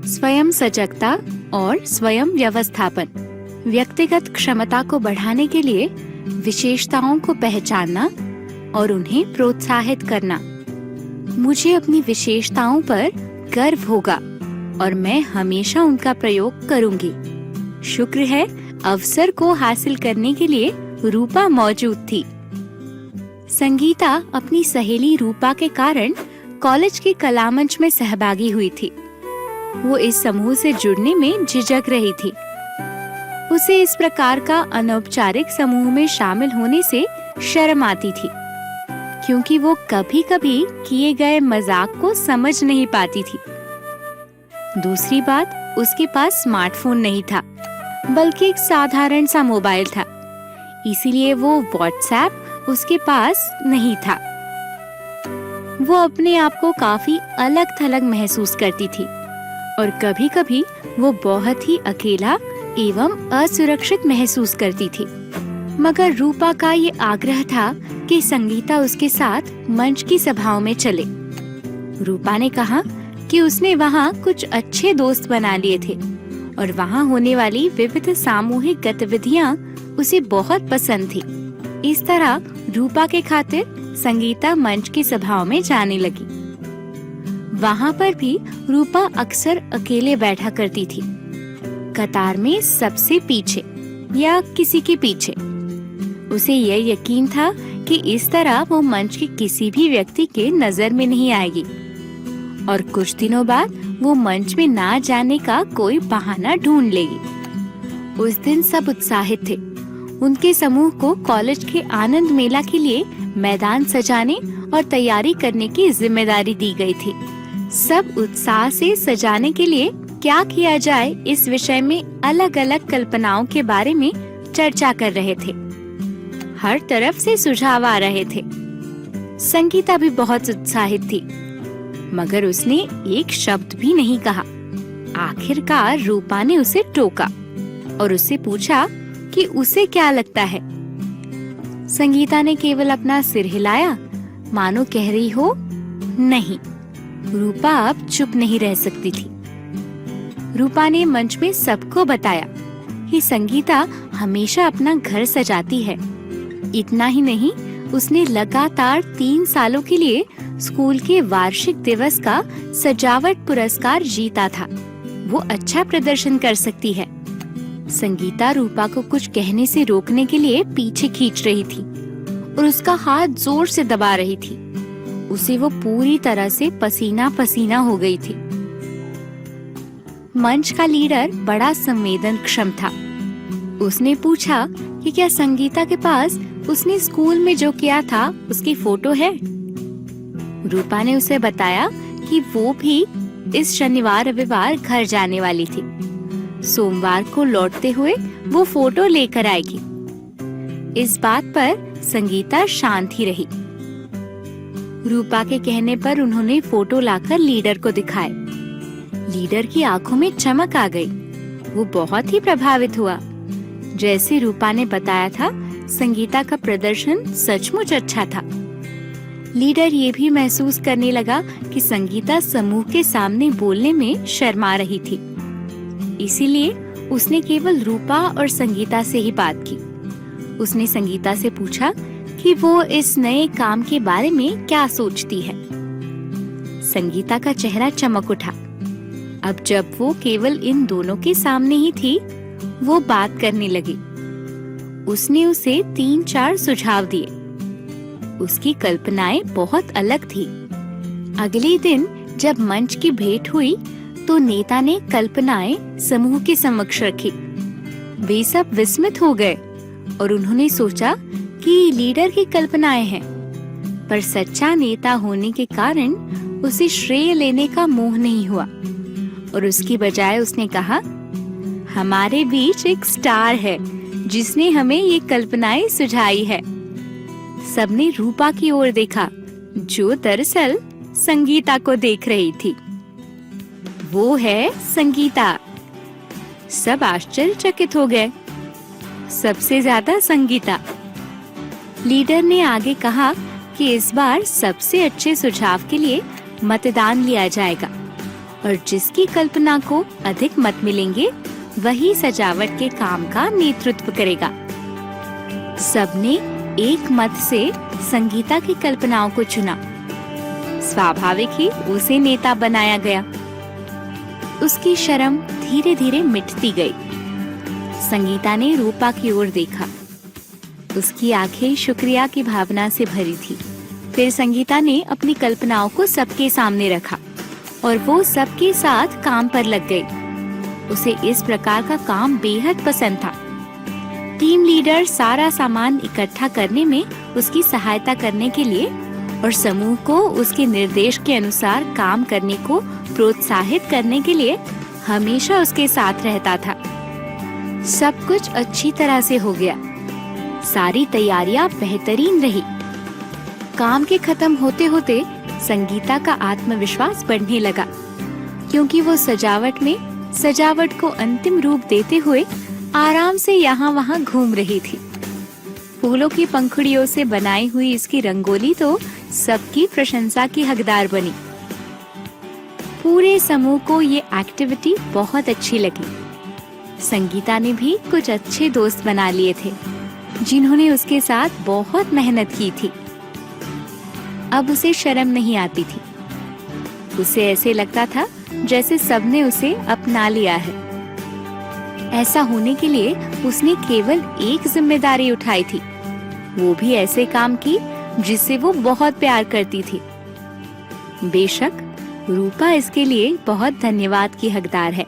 स्वयं सजगता और स्वयं व्यवस्थापन। व्यक्तिगत क्षमता को बढ़ाने के लिए विशेषताओं को पहचानना और उन्हें प्रोत्साहित करना। मुझे अपनी विशेषताओं पर गर्व होगा और मैं हमेशा उनका प्रयोग करूंगी। शुक्र है अवसर को हासिल करने के लिए रूपा मौजूद थी। संगीता अपनी सहेली रूपा के कारण कॉलेज के कला मंच में सहभागी हुई थी। वो इस समूह से जुड़ने में झिझक रही थी। उसे इस प्रकार का अनौपचारिक समूह में शामिल होने से शर्म आती थी, क्योंकि वो कभी-कभी किए गए मजाक को समझ नहीं पाती थी। दूसरी बात, उसके पास स्मार्टफोन नहीं था, बल्कि एक साधारण सा मोबाइल था। इसीलिए वो व्हाट्सएप उसके पास नहीं था। वो अपने आप को काफी अलग-थलग महसूस करती थी और कभी-कभी वो बहुत ही अकेला एवं असुरक्षित महसूस करती थी। मगर रूपा का ये आग्रह था कि संगीता उसके साथ मंच की सभाओं में चले। रूपा ने कहा कि उसने वहाँ कुछ अच्छे दोस्त बना लिए थे और वहाँ होने वाली विविध सामूहिक गतिविधियाँ उसे बहुत पसंद थी। इस तरह रूपा के खातिर संगीता मंच की सभाओं में जाने लगी। वहाँ पर भी रूपा अक्सर अकेले बैठा करती थी, कतार में सबसे पीछे या किसी के पीछे। उसे यह यकीन था कि इस तरह वो मंच के किसी भी व्यक्ति के नजर में नहीं आएगी और कुछ दिनों बाद वो मंच में ना जाने का कोई बहाना ढूंढ लेगी। उस दिन सब उत्साहित थे। उनके समूह को कॉलेज के आनंद मेला के लिए मैदान सजाने और तैयारी करने की जिम्मेदारी दी गई थी। सब उत्साह से सजाने के लिए क्या किया जाए इस विषय में अलग-अलग कल्पनाओं के बारे में चर्चा कर रहे थे। हर तरफ से सुझाव आ रहे थे। संगीता भी बहुत उत्साहित थी, मगर उसने एक शब्द भी नहीं कहा। आखिरकार रूपा ने उसे टोका और उससे पूछा कि उसे क्या लगता है। संगीता ने केवल अपना सिर हिलाया, मानो कह रही हो नहीं। रूपा अब चुप नहीं रह सकती थी। रूपा ने मंच में सबको बताया कि संगीता हमेशा अपना घर सजाती है। इतना ही नहीं, उसने लगातार 3 सालों के लिए स्कूल के वार्षिक दिवस का सजावट पुरस्कार जीता था। वो अच्छा प्रदर्शन कर सकती है। संगीता रूपा को कुछ कहने से रोकने के लिए पीछे खींच रही थी और उसका हाथ जोर से दबा रही थी। उसे वो पूरी तरह से पसीना पसीना हो गई थी। मंच का लीडर बड़ा संवेदनक्षम था। उसने पूछा कि क्या संगीता के पास उसने स्कूल में जो किया था उसकी फोटो है। रूपा ने उसे बताया कि वो भी इस शनिवार रविवार घर जाने वाली थी। सोमवार को लौटते हुए वो फोटो लेकर आएगी। इस बात पर संगीता शांत ही रही। रूपा के कहने पर उन्होंने फोटो लाकर लीडर को दिखाए। लीडर की आंखों में चमक आ गई। वो बहुत ही प्रभावित हुआ। जैसे रूपा ने बताया था, संगीता का प्रदर्शन सचमुच अच्छा था। लीडर ये भी महसूस करने लगा कि संगीता समूह के सामने बोलने में शर्मा रही थी। इसीलिए उसने केवल रूपा और संगीता से ही बात की। उसने संगीता से पूछा कि वो इस नए काम के बारे में क्या सोचती है। संगीता का चेहरा चमक उठा। अब जब वो केवल इन दोनों के सामने ही थी, वो बात करने लगी। उसने उसे 3-4 सुझाव दिए। उसकी कल्पनाएं बहुत अलग थी। अगले दिन जब मंच की भेंट हुई, तो नेता ने कल्पनाएं समूह के समक्ष रखी। वे सब विस्मित हो गए और उन्होंने सोचा कि लीडर की कल्पनाएं हैं, पर सच्चा नेता होने के कारण उसे श्रेय लेने का मोह नहीं हुआ और उसकी बजाय उसने कहा, हमारे बीच एक स्टार है जिसने हमें ये कल्पनाएं सुझाई है। सबने रूपा की ओर देखा, जो दरअसल संगीता को देख रही थी। वो है संगीता। सब आश्चर्यचकित हो गए, सबसे ज्यादा संगीता। लीडर ने आगे कहा कि इस बार सबसे अच्छे सुझाव के लिए मतदान लिया जाएगा और जिसकी कल्पना को अधिक मत मिलेंगे वही सजावट के काम का नेतृत्व करेगा। सबने एक मत से संगीता की कल्पनाओं को चुना। स्वाभाविक ही उसे नेता बनाया गया। उसकी शर्म धीरे धीरे मिटती गई। संगीता ने रूपा की ओर देखा। उसकी आंखें शुक्रिया की भावना से भरी थी। फिर संगीता ने अपनी कल्पनाओं को सबके सामने रखा और वो सबके साथ काम पर लग गई। उसे इस प्रकार का काम बेहद पसंद था। टीम लीडर सारा सामान इकट्ठा करने में उसकी सहायता करने के लिए और समूह को उसके निर्देश के अनुसार काम करने को प्रोत्साहित करने के लिए हमेशा उसके साथ रहता था। सब कुछ अच्छी तरह से हो गया। सारी तैयारियां बेहतरीन रही। काम के खत्म होते होते संगीता का आत्मविश्वास बढ़ने लगा, क्योंकि वो सजावट को अंतिम रूप देते हुए आराम से यहाँ वहाँ घूम रही थी। फूलों की पंखुड़ियों से बनाई हुई इसकी रंगोली तो सबकी प्रशंसा की हकदार बनी। पूरे समूह को ये एक्टिविटी बहुत अच्छी लगी। संगीता ने भी कुछ अच्छे दोस्त बना लिए थे, जिन्होंने उसके साथ बहुत मेहनत की थी। अब उसे शर्म नहीं आती थी। उसे ऐसे लगता था जैसे सबने उसे अपना लिया है। ऐसा होने के लिए उसने केवल एक जिम्मेदारी उठाई थी, वो भी ऐसे काम की जिससे वो बहुत प्यार करती थी। बेशक रूपा इसके लिए बहुत धन्यवाद की हकदार है।